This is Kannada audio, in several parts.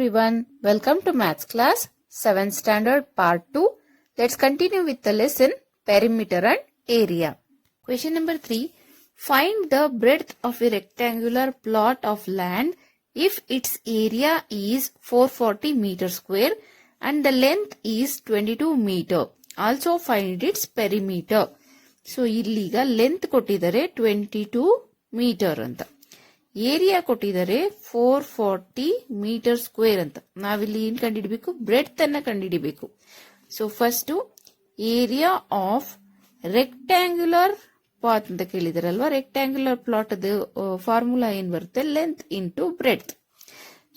everyone, welcome to Maths class 7th standard part 2. Let's continue with the lesson perimeter and area. Question number 3. Find the breadth of a rectangular plot of land if its area is 440 meter square and the length is 22 meter. Also find its perimeter. So ಇಲ್ಲಿಗ length ಕೊಟ್ಟಿದ್ದಾರೆ 22 ಮೀಟರ್ ಅಂತ. ಏರಿಯಾ ಕೊಟ್ಟಿದ್ದಾರೆ 440 ಮೀಟರ್ ಸ್ಕ್ವೇರ್ ಅಂತ. ನಾವಿಲ್ಲಿ ಏನ್ ಕಂಡುಹಿಡಬೇಕು? ಬ್ರೆಡ್ತ್ ಅನ್ನ ಕಂಡುಹಿಡಬೇಕು. So first area of rectangular path ಅಂತ ಕೇಳಿದಾರಲ್ವಾ. ರೆಕ್ಟ್ಯಾಂಗ್ಯುಲರ್ ಪ್ಲಾಟ್ ಅದು ಫಾರ್ಮುಲಾ ಏನ್ ಬರುತ್ತೆ? Length into breadth.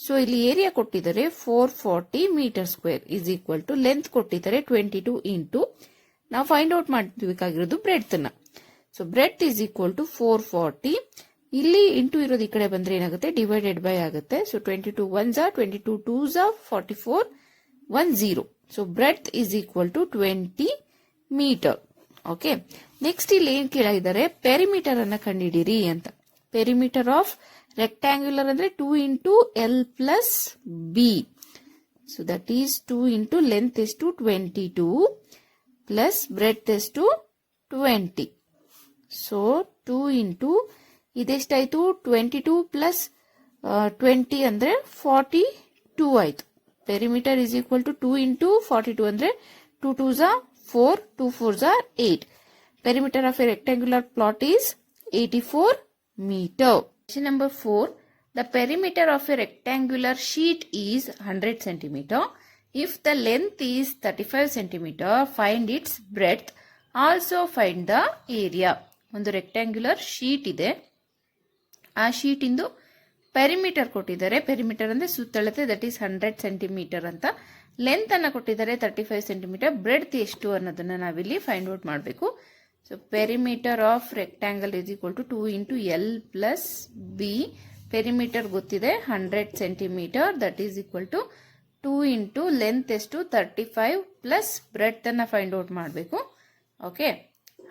ಸೊ ಇಲ್ಲಿ ಏರಿಯಾ ಕೊಟ್ಟಿದ್ದಾರೆ 440 meter square is equal to length ಕೊಟ್ಟಿದ್ದಾರೆ 22 ಇಂಟು ನಾವು ಫೈಂಡ್ ಔಟ್ ಮಾಡಬೇಕಾಗಿರೋದು ಬ್ರೆಡ್ತ್ ನ. So breadth is equal to 440. ಇಲ್ಲಿ ಇಂಟು ಇರೋದು ಈ ಕಡೆ ಬಂದ್ರೆ ಏನಾಗುತ್ತೆ? ಡಿವೈಡೆಡ್ ಬೈ ಆಗುತ್ತೆ. So 22 1 22 2 44 1 0. So breadth is equal to 20 metre. Okay, next ಇಲ್ಲಿ ಏನ್ ಕೇಳಿದ್ದಾರೆ? ಪೆರಿಮೀಟರ್ ಅನ್ನ ಕಂಡುಹಿಡಿಯಿರಿ ಅಂತ. ಪೆರಿಮೀಟರ್ ಆಫ್ ರೆಕ್ಟ್ಯಾಂಗ್ಯುಲರ್ ಅಂದ್ರೆ 2 into L plus B. So that is 2 into length ಎಷ್ಟು 22 ಪ್ಲಸ್ ಬ್ರೆಡ್ತ್ ಎಷ್ಟು 20. So 2 into ಇದೆಷ್ಟಾಯ್ತು? 22 ಪ್ಲಸ್ 20 ಅಂದ್ರೆ 42 ಆಯ್ತು. Perimeter is equal to 2 into 42 ಅಂದ್ರೆ 2 2 4 2 4 8. Perimeter of a rectangular plot is 84 meter. Question number 4. The perimeter of a rectangular sheet is 100 centimeter. If the length is 35 centimeter, find its breadth. Also find the area. ಒಂದು ರೆಕ್ಟ್ಯಾಂಗ್ಯುಲರ್ ಶೀಟ್ ಇದೆ. ಆ ಶೀಟ್ ಇಂದು ಪೆರಿಮೀಟರ್ ಕೊಟ್ಟಿದ್ದಾರೆ. ಪೆರಿಮೀಟರ್ ಅಂದ್ರೆ ಸುತ್ತಳತೆ, ದಟ್ ಈಸ್ 100 ಸೆಂಟಿಮೀಟರ್ ಅಂತ. ಲೆಂತ್ ಅನ್ನ ಕೊಟ್ಟಿದ್ದಾರೆ 35 ಸೆಂಟಿಮೀಟರ್. ಬ್ರೆಡ್ತ್ ಎಷ್ಟು ಅನ್ನೋದನ್ನ ನಾವಿಲ್ಲಿ ಫೈಂಡ್ ಔಟ್ ಮಾಡಬೇಕು. So perimeter of rectangle is equal to 2 into L plus B. Perimeter ಗೊತ್ತಿದೆ 100 centimeter, that is equal to 2 into length ಎಷ್ಟು 35 ಪ್ಲಸ್ ಬ್ರೆಡ್ತ್ ಅನ್ನ ಫೈಂಡ್ ಔಟ್ ಮಾಡಬೇಕು. ಓಕೆ,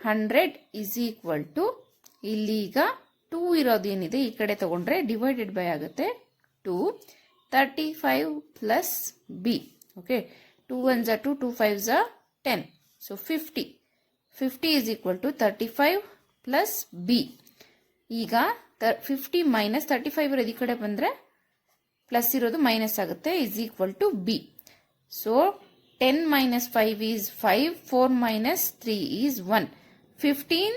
100 ಇಸ್ ಈಕ್ವಲ್ ಟು ಇಲ್ಲಿಗ 2 ಇರೋದು ಏನಿದೆ ಈ ಕಡೆ ತಗೊಂಡ್ರೆ ಡಿವೈಡೆಡ್ ಬೈ ಆಗುತ್ತೆ 2. 35 plus B. Okay, 2 1 2 2 5 10. So 50 is equal to 35 plus b. ಈಗ 50 ಮೈನಸ್ 35 ಇರೋದು ಈ ಕಡೆ ಬಂದ್ರೆ ಪ್ಲಸ್ ಇರೋದು ಮೈನಸ್ ಆಗುತ್ತೆ, is equal to b. So 10 minus 5 is 5, 4 minus 3 is 1. 15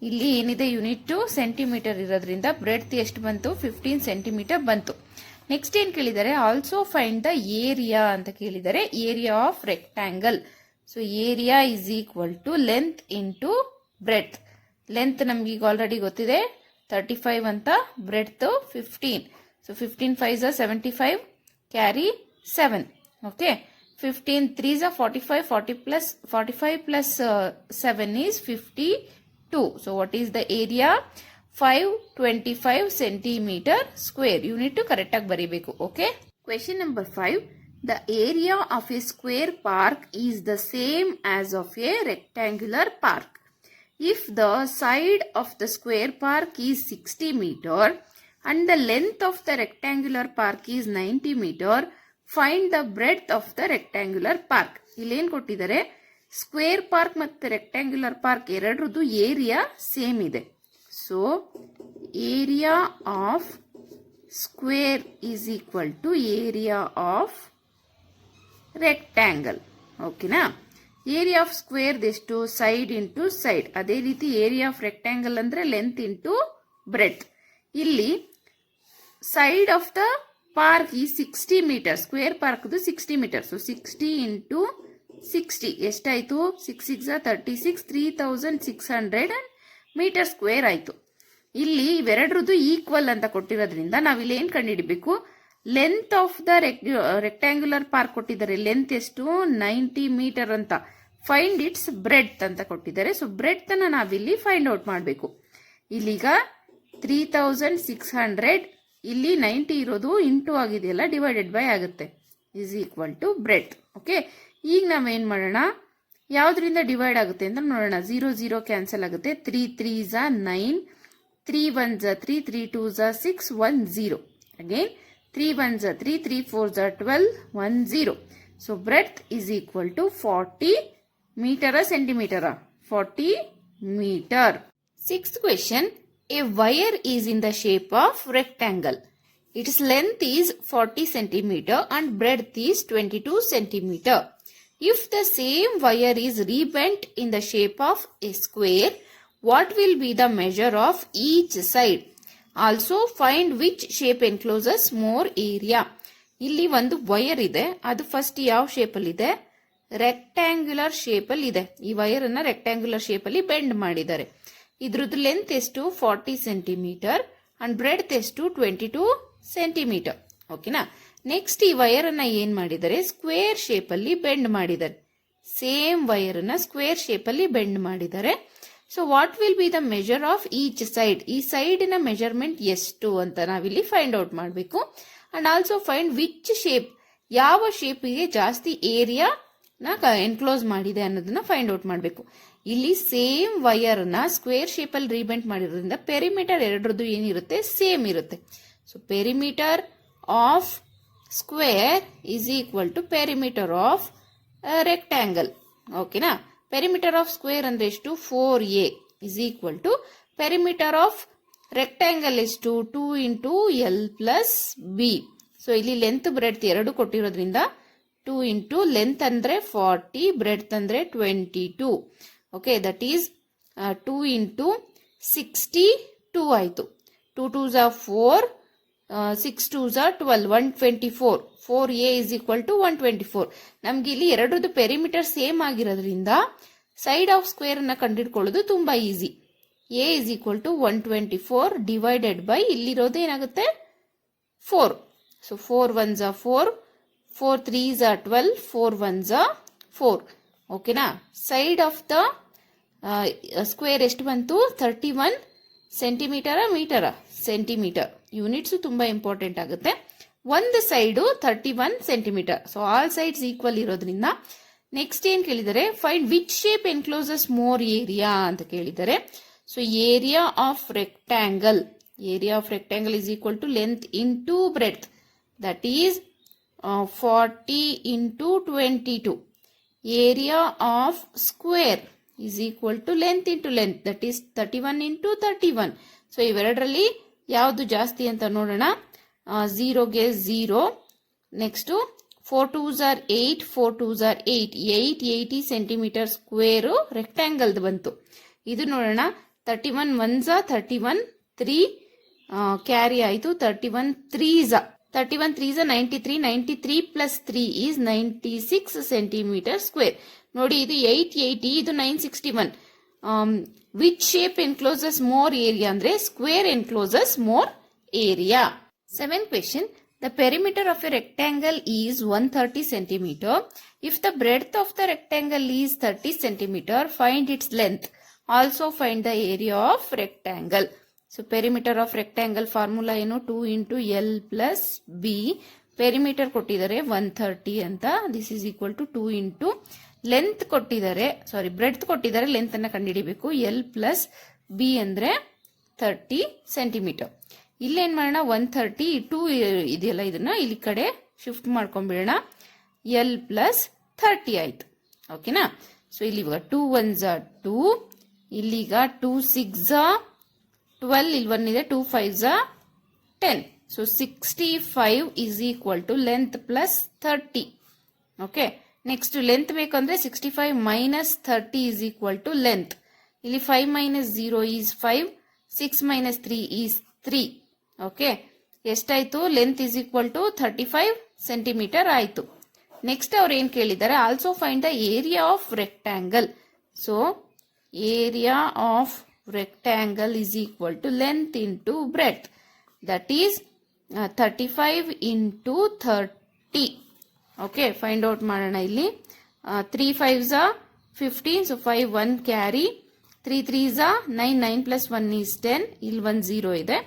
ಇಲ್ಲಿ ಏನಿದೆ ಯೂನಿಟ್ ಸೆಂಟಿಮೀಟರ್ ಇರೋದ್ರಿಂದ ಬ್ರೆಡ್ತ್ ಎಷ್ಟು ಬಂತು? 15 ಸೆಂಟಿಮೀಟರ್ ಬಂತು. ನೆಕ್ಸ್ಟ್ ಏನ್ ಕೇಳಿದ್ದಾರೆ? ಆಲ್ಸೋ ಫೈಂಡ್ ದ ಏರಿಯಾ ಅಂತ ಕೇಳಿದ್ದಾರೆ. Area of rectangle. So area is equal to length into breadth. Length ನಮ್ಗೆ ಈಗ ಆಲ್ರೆಡಿ ಗೊತ್ತಿದೆ 35 ಅಂತ, breadth 15. So 15 5 75, carry 7. Okay, 15 3 45, 45 plus 7 is 52. So what is the area? 525 centimetre square. Unit correct ಆಗಿ ಬರೀಬೇಕು. Okay, question number 5. The area of a square park is the same as of a rectangular park. If the side of the square park is 60 meter and the length of the rectangular park is 90 meter, find the breadth of the rectangular park. ಇಲ್ಲೇನ್ ಕೊಟ್ಟಿದ್ದಾರೆ? ಸ್ಕ್ವೇರ್ ಪಾರ್ಕ್ ಮತ್ತು ರೆಕ್ಟ್ಯಾಂಗ್ಯುಲರ್ ಪಾರ್ಕ್ ಎರಡರದ್ದು ಏರಿಯಾ ಸೇಮ್ ಇದೆ. So area of square is equal to area of rectangle. ಓಕೆನಾ? ಏರಿಯಾ ಆಫ್ ಸ್ಕ್ವೇರ್ ಎಷ್ಟು? Side into side. ಅದೇ ರೀತಿ ಏರಿಯಾ ಆಫ್ ರೆಕ್ಟ್ಯಾಂಗಲ್ ಅಂದ್ರೆ ಲೆಂತ್ ಇಂಟು ಬ್ರೆಡ್ತ್. ಇಲ್ಲಿ ಸೈಡ್ ಆಫ್ ದ ಪಾರ್ಕ್ ಈ 60 metre. Square park 60 metre. So 60 into 60 ಎಷ್ಟಾಯ್ತು? 6 6 36, 3600 ಮೀಟರ್ ಸ್ಕ್ವೇರ್ ಆಯ್ತು. ಇಲ್ಲಿ ಇವೆರಡರದ್ದು ಈಕ್ವಲ್ ಅಂತ ಕೊಟ್ಟಿರೋದ್ರಿಂದ ನಾವಿಲ್ಲಿ ಏನ್ ಕಂಡುಹಿಡಬೇಕು? Length of the rectangular park ಕೊಟ್ಟಿದ್ದಾರೆ. ಲೆಂತ್ ಎಷ್ಟು? 90 ಮೀಟರ್ ಅಂತ. ಫೈಂಡ್ ಇಟ್ಸ್ ಬ್ರೆಡ್ತ್ ಅಂತ ಕೊಟ್ಟಿದ್ದಾರೆ. ಸೊ ಬ್ರೆಡ್ತ್ ಅನ್ನ ನಾವಿಲ್ಲಿ ಫೈಂಡ್ ಔಟ್ ಮಾಡಬೇಕು. ಇಲ್ಲಿಗ 3600, ಇಲ್ಲಿ 90 ಇರೋದು ಇಂಟು ಆಗಿದೆಯಲ್ಲ, ಡಿವೈಡೆಡ್ ಬೈ ಆಗುತ್ತೆ, is equal to breadth. Okay, ಈಗ ನಾವೇನ್ ಮಾಡೋಣ? ಯಾವ್ದ್ರಿಂದ ಡಿವೈಡ್ ಆಗುತ್ತೆ ಅಂತ ನೋಡೋಣ. 0 0 ಕ್ಯಾನ್ಸಲ್ ಆಗುತ್ತೆ. 3 3 9, 3 1 3, 3 2 6, 1 0. Again 3 ones are 3, 3 fours are 12, 1 0. So breadth is equal to 40 meter or centimeter? 40 meter. Sixth question. A wire is in the shape of rectangle. Its length is 40 centimeter and breadth is 22 centimeter. If the same wire is rebent in the shape of a square, what will be the measure of each side? Also find which shape encloses more area. ಇಲ್ಲಿ ಒಂದು ವೈರ್ ಇದೆ, ಅದು ಫಸ್ಟ್ ಯಾವ ಶೇಪ್ ಅಲ್ಲಿ ಇದೆ? ರೆಕ್ಟ್ಯಾಂಗ್ಯುಲರ್ ಶೇಪ್ ಅಲ್ಲಿ ಇದೆ. ಈ ವೈರ್ ಅನ್ನ ರೆಕ್ಟ್ಯಾಂಗ್ಯುಲರ್ ಶೇಪ್ ಅಲ್ಲಿ ಬೆಂಡ್ ಮಾಡಿದ್ದಾರೆ. ಇದ್ರದ್ದು ಲೆಂತ್ ಎಷ್ಟು? 40 ಸೆಂಟಿಮೀಟರ್ ಅಂಡ್ ಬ್ರೆಡ್ತ್ ಎಷ್ಟು? 22 ಸೆಂಟಿಮೀಟರ್. ಓಕೆನಾ? ನೆಕ್ಸ್ಟ್ ಈ ವೈರ್ ಅನ್ನ ಏನ್ ಮಾಡಿದ್ದಾರೆ? ಸ್ಕ್ವೇರ್ ಶೇಪ್ ಅಲ್ಲಿ ಬೆಂಡ್ ಮಾಡಿದ್ದಾರೆ. ಸೇಮ್ ವೈರ್ ಅನ್ನ ಸ್ಕ್ವೇರ್ ಶೇಪ್ ಅಲ್ಲಿ ಬೆಂಡ್ ಮಾಡಿದ್ದಾರೆ. So what will be the measure of each side? ಈ ಸೈಡ್ ನ ಮೆಜರ್ಮೆಂಟ್ ಎಷ್ಟು ಅಂತ ನಾವಿಲ್ಲಿ ಫೈಂಡ್ ಔಟ್ ಮಾಡಬೇಕು. And also find which shape, ಯಾವ ಶೇಪಿಗೆ ಜಾಸ್ತಿ ಏರಿಯಾ ನ ಎನ್ಕ್ಲೋಸ್ ಮಾಡಿದೆ ಅನ್ನೋದನ್ನ ಫೈಂಡ್ ಔಟ್ ಮಾಡಬೇಕು. ಇಲ್ಲಿ ಸೇಮ್ ವೈರ್ ನ ಸ್ಕ್ವೇರ್ ಶೇಪ್ ಅಲ್ಲಿ ರೀಬೆಂಟ್ ಮಾಡಿರೋದ್ರಿಂದ ಪೆರಿಮೀಟರ್ ಎರಡರದ್ದು ಏನಿರುತ್ತೆ? ಸೇಮ್ ಇರುತ್ತೆ. So perimeter of square is equal to perimeter of rectangle. ಓಕೆನಾ? ಪೆರಿಮೀಟರ್ ಆಫ್ ಸ್ಕ್ವೇರ್ ಅಂದ್ರೆ ಎಷ್ಟು? 4a is equal to perimeter of rectangle ಎಷ್ಟು? 2 into L plus B. So ಇಲ್ಲಿ ಲೆಂತ್ ಬ್ರೆಡ್ತ್ ಎರಡು ಕೊಟ್ಟಿರೋದ್ರಿಂದ 2 ಇಂಟು ಲೆಂತ್ ಅಂದ್ರೆ 40, ಬ್ರೆಡ್ತ್ ಅಂದ್ರೆ 22. ಓಕೆ, ದಟ್ ಈಸ್ 2 ಇಂಟು 62 ಆಯ್ತು. 2 2s are 4, 6 2s are 12, 124. 4a is equal to 124. ನಮ್ಗೆ ಇಲ್ಲಿ ಎರಡರದ್ದು ಪೆರಿಮೀಟರ್ ಸೇಮ್ ಆಗಿರೋದ್ರಿಂದ ಸೈಡ್ ಆಫ್ ಸ್ಕ್ವೇರ್ ಅನ್ನ ಕಂಡುಹಿಡ್ಕೊಳ್ಳೋದು ತುಂಬಾ easy. a is equal to 124 divided by ಇಲ್ಲಿರೋದು ಏನಾಗುತ್ತೆ? 4. So 4 1s are 4, 4 3s are 12, 4 1s are 4. ಓಕೆನಾ? ಸೈಡ್ ಆಫ್ ದ ಸ್ಕ್ವೇರ್ ಎಷ್ಟು ಬಂತು? 31 ಸೆಂಟಿಮೀಟರ ಮೀಟರ? ಸೆಂಟಿಮೀಟರ್. ಯೂನಿಟ್ಸ್ ತುಂಬಾ ಇಂಪಾರ್ಟೆಂಟ್ ಆಗುತ್ತೆ. ಒಂದು side 31 centimeter. So all sides equal ಇರೋದ್ರಿಂದ ನೆಕ್ಸ್ಟ್ ಏನ್ ಕೇಳಿದರೆ? Find which shape encloses more area ಅಂತ ಕೇಳಿದರೆ. So area of rectangle, area of rectangle is equal to length into breadth, that is 40 into 22. Area of square is equal to length into length, that is 31 into 31. So ಇವೆರಡರಲ್ಲಿ ಯಾವುದು ಜಾಸ್ತಿ ಅಂತ ನೋಡೋಣ. 0ಗೆ 0. Next 4 2s are 8, 4 2s are 8, 880 centimetre square rectangle ಬಂತು. ಇದು ನೋಡೋಣ. 31 1s are 31, 3 ಕ್ಯಾರಿ ಆಯಿತು. 31 3s are 93, 93 plus 3 is 96 centimeter square. ನೋಡಿ, ಇದು 880, ಇದು 961. Which shape encloses more area ಅಂದ್ರೆ square encloses more area. 7th question. The perimeter of a rectangle is 130 centimeter. If the breadth of the rectangle is 30 centimeter, find its length. Also find the area of rectangle. So perimeter of rectangle formula ಏನು? 2 into L plus B. Perimeter ಕೊಟ್ಟಿದ್ದಾರೆ 130 ಅಂತ. This is equal to 2 into length ಕೊಟ್ಟಿದ್ದಾರೆ, ಸಾರಿ ಬ್ರೆಡ್ತ್ ಕೊಟ್ಟಿದ್ದಾರೆ, ಲೆಂತ್ ಅನ್ನ ಕಂಡುಹಿಡಿಬೇಕು. L plus B ಅಂದ್ರೆ 30 ಸೆಂಟಿಮೀಟರ್. ಇಲ್ಲೇನ್ ಮಾಡೋಣ? 130 2 ಇದೆಯಲ್ಲ, ಇದನ್ನ ಇಲ್ಲಿ ಕಡೆ ಶಿಫ್ಟ್ ಮಾಡ್ಕೊಂಡ್ಬಿಡೋಣ. L plus 30 ಆಯ್ತು. ಓಕೆನಾ? ಸೊ ಇಲ್ಲಿ ಇವಾಗ 2 1s are 2, ಇಲ್ಲಿಗ 2 6s are 12, ಇಲ್ಲಿ 1 ಇದೆ, 2 5s are 10. So 65 is equal to length plus 30. Okay, next length ಬೇಕಂದ್ರೆ 65 minus 30 is equal to length. ಇಲ್ಲಿ 5 minus 0 is 5, 6 minus 3 is 3. Okay, ಎಷ್ಟಾಯ್ತು? Length is equal to 35 centimetre ಆಯ್ತು. ನೆಕ್ಸ್ಟ್ ಅವ್ರು ಏನ್ ಕೇಳಿದ್ದಾರೆ? Also find the area of rectangle. So area of rectangle is equal to length into breadth, that is 35 into 30. Okay, find out ಮಾಡೋಣ. ಇಲ್ಲಿ 3 5s are 15, so 5 1 carry, 3 3s are 9, 9 plus 1 is 10, ಇಲ್ಲಿ 1 0 ಇದೆ.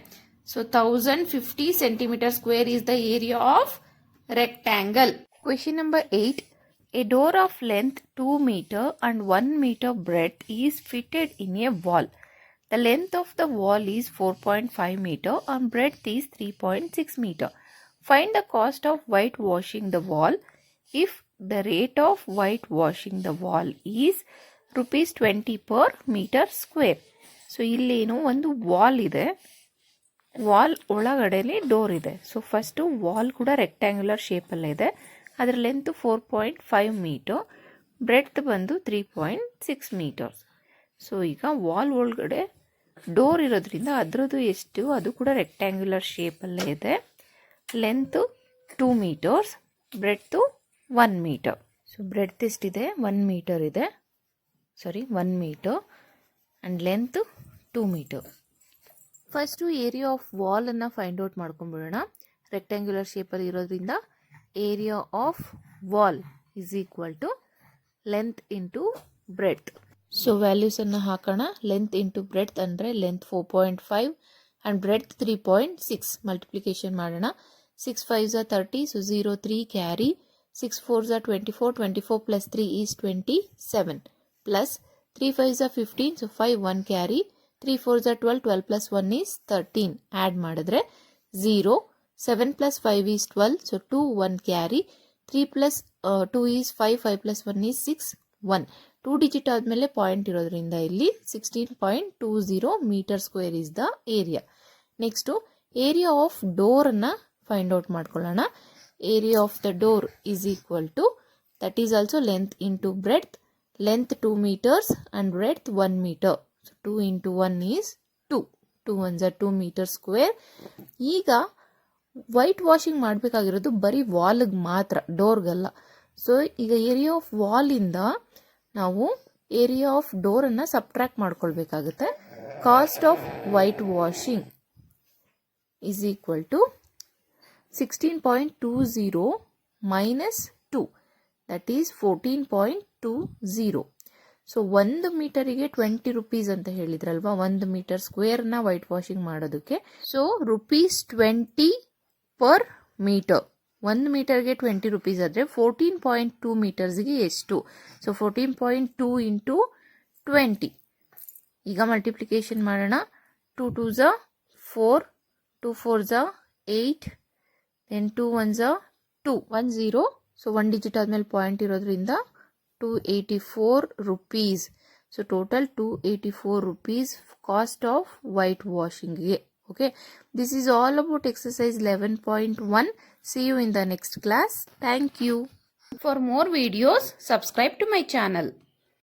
So 1050 centimeter square is the area of rectangle. Question number 8. A door of length 2 meter and 1 meter breadth is fitted in a wall. The length of the wall is 4.5 meter and breadth is 3.6 meter. Find the cost of whitewashing the wall if the rate of whitewashing the wall is rupees 20 per meter square. So ಇಲ್ಲೇನು ಒಂದು ವಾಲ್ ಇದೆ, ವಾಲ್ ಒಳಗಡೆಲಿ ಡೋರ್ ಇದೆ. ಸೊ ಫಸ್ಟು ವಾಲ್ ಕೂಡ ರೆಕ್ಟ್ಯಾಂಗ್ಯುಲರ್ ಶೇಪಲ್ಲೇ ಇದೆ. ಅದರ ಲೆಂತ್ 4.5 ಮೀಟರ್, ಬ್ರೆಡ್ತ್ ಬಂದು 3.6 ಮೀಟರ್ಸ್. ಸೊ ಈಗ ವಾಲ್ ಒಳಗಡೆ ಡೋರ್ ಇರೋದ್ರಿಂದ ಅದರದ್ದು ಎಷ್ಟು, ಅದು ಕೂಡ ರೆಕ್ಟ್ಯಾಂಗ್ಯುಲರ್ ಶೇಪಲ್ಲೇ ಇದೆ. Length 2 meters, breadth 1 meter. So breadth ಎಷ್ಟಿದೆ, 1 ಮೀಟರ್ ಇದೆ, 1 meter and length 2 meter. First area of ವಾಲನ್ನು ಫೈಂಡ್ ಔಟ್ ಮಾಡ್ಕೊಂಡ್ಬಿಡೋಣ. ರೆಕ್ಟ್ಯಾಂಗ್ಯುಲರ್ ಶೇಪಲ್ಲಿ ಇರೋದ್ರಿಂದ area of wall is equal to length into breadth. So ವ್ಯಾಲ್ಯೂಸನ್ನು ಹಾಕೋಣ. ಲೆಂತ್ ಇಂಟು ಬ್ರೆಡ್ತ್ ಅಂದರೆ ಲೆಂತ್ 4.5 ಆ್ಯಂಡ್ ಬ್ರೆಡ್ತ್ 3.6. ಮಲ್ಟಿಪ್ಲಿಕೇಶನ್ ಮಾಡೋಣ. 6 5s are 30, so 0 3 carry. 6 4s are 24, 24 plus 3 is 27, plus 3 5s are 15, so 5 1 carry. 3 4s are 12, 12 plus 1 is 13. Add ಮಾಡಿದ್ರೆ 0, 7 plus 5 is 12, so 2 1 carry. 3 plus 2 is 5, 5 plus 1 is 6, 1. 2 digit ಆದಮೇಲೆ ಪಾಯಿಂಟ್ ಇರೋದ್ರಿಂದ ಇಲ್ಲಿ 16.20 meter square is the area. Next area of ಡೋರನ್ನು ಫೈಂಡ್ ಔಟ್ ಮಾಡ್ಕೊಳ್ಳೋಣ. Area of the door is equal to, that is also length into breadth. Length 2 meters and breadth 1 meter. So 2 into 1 is 2. 2 ones are 2 meters square. ಈಗ ವೈಟ್ ವಾಷಿಂಗ್ ಮಾಡಬೇಕಾಗಿರೋದು ಬರೀ ವಾಲ್ಗೆ ಮಾತ್ರ, ಡೋರ್ಗಲ್ಲ. ಸೊ ಈಗ ಏರಿಯಾ ಆಫ್ ವಾಲಿಂದ ನಾವು ಏರಿಯಾ ಆಫ್ ಡೋರನ್ನು ಸಬ್ಟ್ರಾಕ್ಟ್ ಮಾಡ್ಕೊಳ್ಬೇಕಾಗುತ್ತೆ. Cost of white washing is equal to 16.20 minus 2, that is 14.20. So 1 ಮೀಟರಿಗೆ 20 rupees ಅಂತ ಹೇಳಿದ್ರಲ್ವಾ, 1 ಮೀಟರ್ ಸ್ಕ್ವೇರ್ನ ವೈಟ್ ವಾಷಿಂಗ್ ಮಾಡೋದಕ್ಕೆ. So ₹20 per meter. 1 ಮೀಟರ್ಗೆ 20 rupees ಆದರೆ 14.2 ಮೀಟರ್ಸ್ಗೆ ಎಷ್ಟು? So 14.2 into 20. ಈಗ ಮಲ್ಟಿಪ್ಲಿಕೇಶನ್ ಮಾಡೋಣ. 2 2s are 4, 2 4s are 8, then 2 1s are 2, 1 0. So 1 digit ಆದಮೇಲೆ ಪಾಯಿಂಟ್ ಇರೋದ್ರಿಂದ 284 rupees. So total 284 rupees cost of white ವಾಷಿಂಗ್ಗೆ. Okay, this is all about exercise 11.1. See you in the next class. Thank you. For more videos, subscribe to my channel.